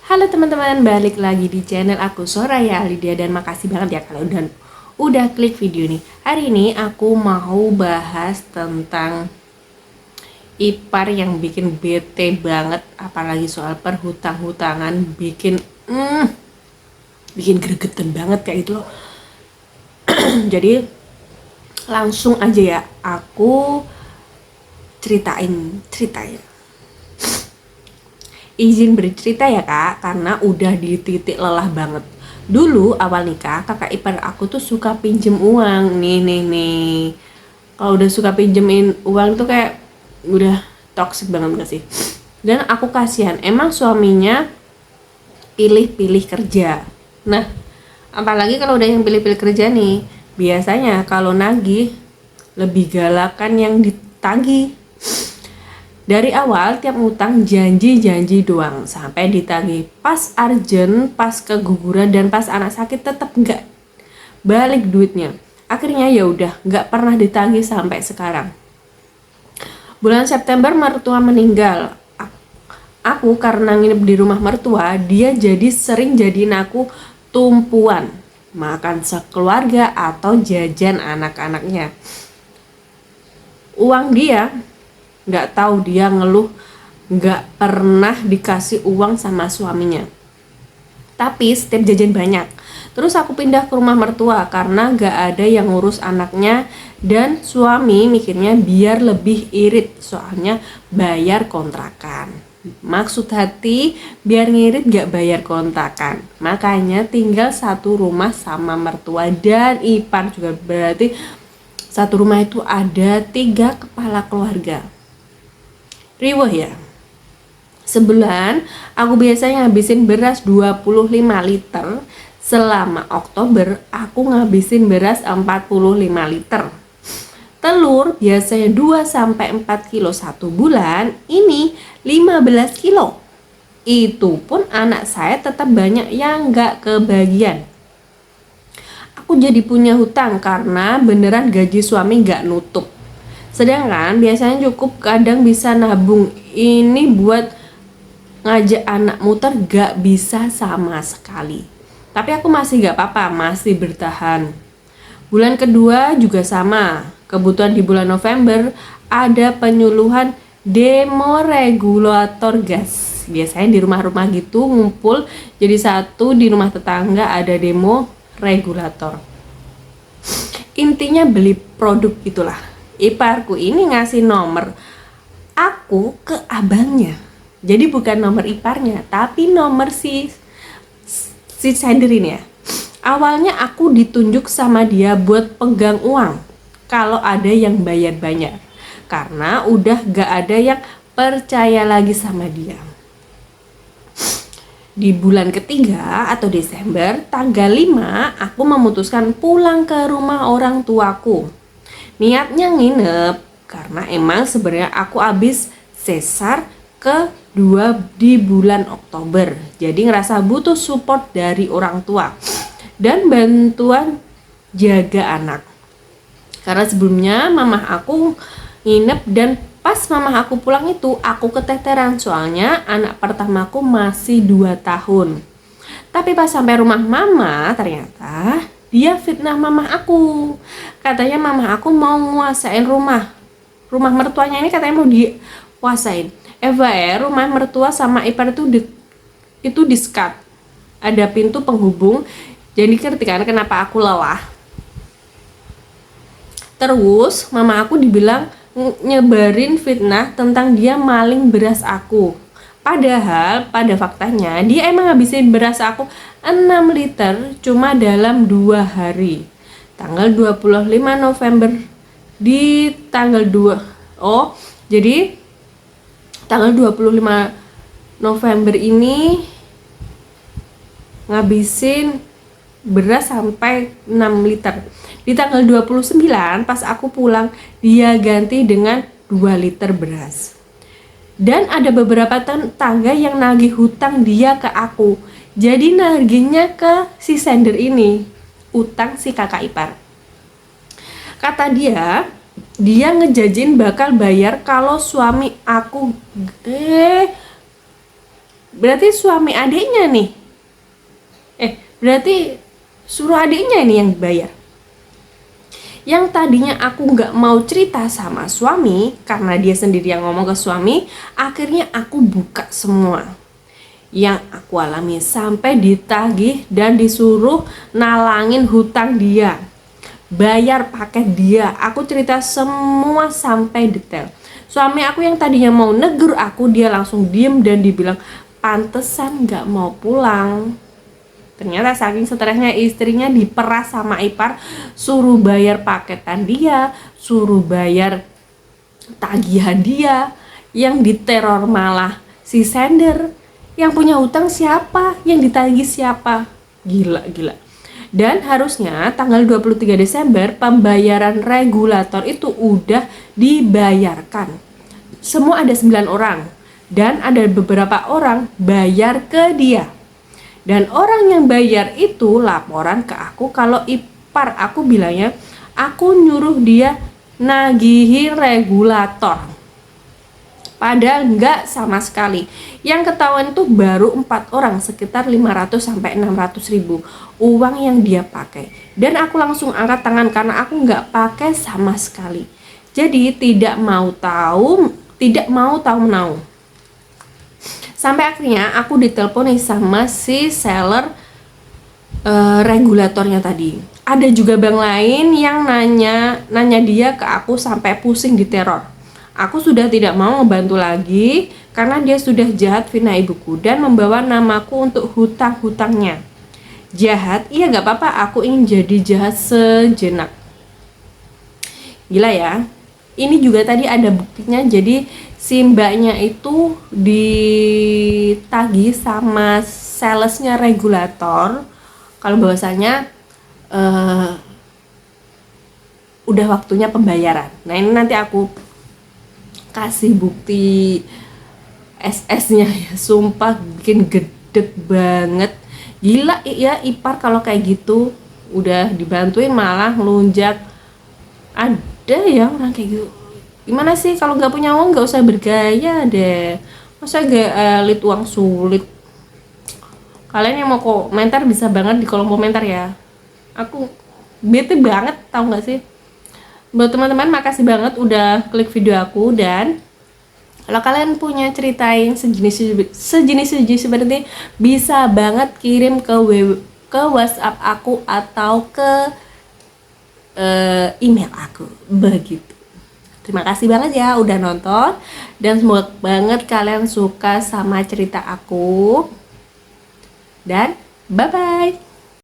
Halo teman-teman, balik lagi di channel aku Soraya Lydia dan makasih banget ya kalau udah klik video ini. Hari ini aku mau bahas tentang ipar yang bikin bete banget, apalagi soal perhutang-hutangan, bikin gregetan banget kayak gitu loh. Jadi langsung aja ya, aku ceritain. Izin bercerita ya kak, karena udah di titik lelah banget. Dulu awal nikah, kakak ipar aku tuh suka pinjem uang. Nih. Kalau udah suka pinjemin uang tuh kayak udah toxic banget gak sih? Dan aku kasihan, emang suaminya pilih-pilih kerja. Nah, apalagi kalau udah yang pilih-pilih kerja nih, biasanya kalau nagih lebih galakan yang ditagih. Dari awal tiap ngutang janji doang sampai ditagih. Pas urgent, pas keguguran dan pas anak sakit tetap nggak balik duitnya. Akhirnya ya udah nggak pernah ditagih sampai sekarang. Bulan September mertua meninggal. Aku karena nginep di rumah mertua, dia jadi sering jadiin aku tumpuan makan sekeluarga atau jajan anak-anaknya. Uang dia nggak tahu, dia ngeluh nggak pernah dikasih uang sama suaminya, tapi setiap jajan banyak. Terus aku pindah ke rumah mertua karena nggak ada yang ngurus anaknya, dan suami mikirnya biar lebih irit soalnya bayar kontrakan. Maksud hati biar ngirit gak bayar kontrakan, makanya tinggal satu rumah sama mertua dan ipar juga, berarti satu rumah itu ada 3 kepala keluarga. Riweh ya. Sebulan aku biasanya ngabisin beras 25 liter. Selama Oktober aku ngabisin beras 45 liter. Telur biasanya 2-4 kilo satu bulan, ini 15 kilo. Itu pun anak saya tetap banyak yang gak kebagian. Aku jadi punya hutang karena beneran gaji suami gak nutup. Sedangkan biasanya cukup, kadang bisa nabung. Ini buat ngajak anak muter gak bisa sama sekali. Tapi aku masih gak apa-apa, masih bertahan. Bulan kedua juga sama. Kebutuhan di bulan November ada penyuluhan demo regulator gas. Biasanya di rumah-rumah gitu ngumpul jadi satu, di rumah tetangga ada demo regulator. Intinya beli produk gitulah. Iparku ini ngasih nomor aku ke abangnya. Jadi bukan nomor iparnya, tapi nomor si sender ini ya. Awalnya aku ditunjuk sama dia buat pegang uang kalau ada yang bayar banyak, karena udah gak ada yang percaya lagi sama dia. Di bulan ketiga atau Desember tanggal 5, aku memutuskan pulang ke rumah orang tuaku. Niatnya nginep karena emang sebenarnya aku habis sesar kedua di bulan Oktober. Jadi ngerasa butuh support dari orang tua dan bantuan jaga anak. Karena sebelumnya mamah aku nginep, dan pas mamah aku pulang itu aku keteteran soalnya anak pertamaku masih 2 tahun. Tapi pas sampai rumah mama ternyata dia fitnah mamah aku. Katanya mamah aku mau nguasain rumah mertuanya ini, katanya mau dikuasain. Rumah mertua sama ipar itu di-skat. Ada pintu penghubung. Jadi ngerti kan kenapa aku lelah. Terus mama aku dibilang nyebarin fitnah tentang dia maling beras aku. Padahal pada faktanya dia emang ngabisin beras aku 6 liter cuma dalam 2 hari. Tanggal 25 November di tanggal 2. Jadi tanggal 25 November ini ngabisin beras sampai 6 liter. Di tanggal 29 pas aku pulang dia ganti dengan 2 liter beras. Dan ada beberapa tetangga yang nagih hutang dia ke aku. Jadi nagihnya ke si sender ini, utang si kakak ipar. Kata dia ngejajin bakal bayar kalau suami aku berarti suami adiknya nih, berarti suruh adiknya ini yang bayar. Yang tadinya aku nggak mau cerita sama suami karena dia sendiri yang ngomong ke suami, akhirnya aku buka semua yang aku alami sampai ditagih dan disuruh nalangin hutang dia, bayar paket dia. Aku cerita semua sampai detail. Suami aku yang tadinya mau negur aku, dia langsung diem dan dibilang pantesan nggak mau pulang. Ternyata saking stresnya istrinya diperas sama ipar, suruh bayar paketan dia, suruh bayar tagihan dia, yang diteror malah si sender. Yang punya hutang siapa? Yang ditagih siapa? Gila. Dan harusnya tanggal 23 Desember pembayaran regulator itu udah dibayarkan. Semua ada 9 orang dan ada beberapa orang bayar ke dia. Dan orang yang bayar itu laporan ke aku kalau ipar aku bilangnya aku nyuruh dia nagihin regulator. Padahal enggak sama sekali. Yang ketahuan itu baru 4 orang, sekitar 500 sampai 600 ribu uang yang dia pakai. Dan aku langsung angkat tangan karena aku enggak pakai sama sekali. Jadi tidak mau tahu menau. Sampai akhirnya aku diteleponi sama si seller regulatornya tadi. Ada juga bank lain yang nanya dia ke aku sampai pusing diteror. Aku sudah tidak mau membantu lagi karena dia sudah jahat fitnah ibuku dan membawa namaku untuk hutang-hutangnya. Jahat? Iya gak apa-apa, aku ingin jadi jahat sejenak. Gila ya. Ini juga tadi ada buktinya, jadi si mbaknya itu ditagih sama salesnya regulator kalau bahwasanya udah waktunya pembayaran. Nah ini nanti aku kasih bukti SS-nya ya, sumpah bikin gedeg banget. Gila ya ipar kalau kayak gitu, udah dibantuin malah ngelunjak. Ada ya orang kayak gitu. Gimana sih kalau nggak punya uang nggak usah bergaya deh, masa gak elit uang sulit. Kalian yang mau komentar bisa banget di kolom komentar ya, aku bete banget tau nggak sih. Buat teman-teman makasih banget udah klik video aku, dan kalau kalian punya cerita yang sejenis seperti bisa banget kirim ke WhatsApp aku atau ke email aku begitu. Terima kasih banget ya udah nonton, dan semoga banget kalian suka sama cerita aku, dan bye bye.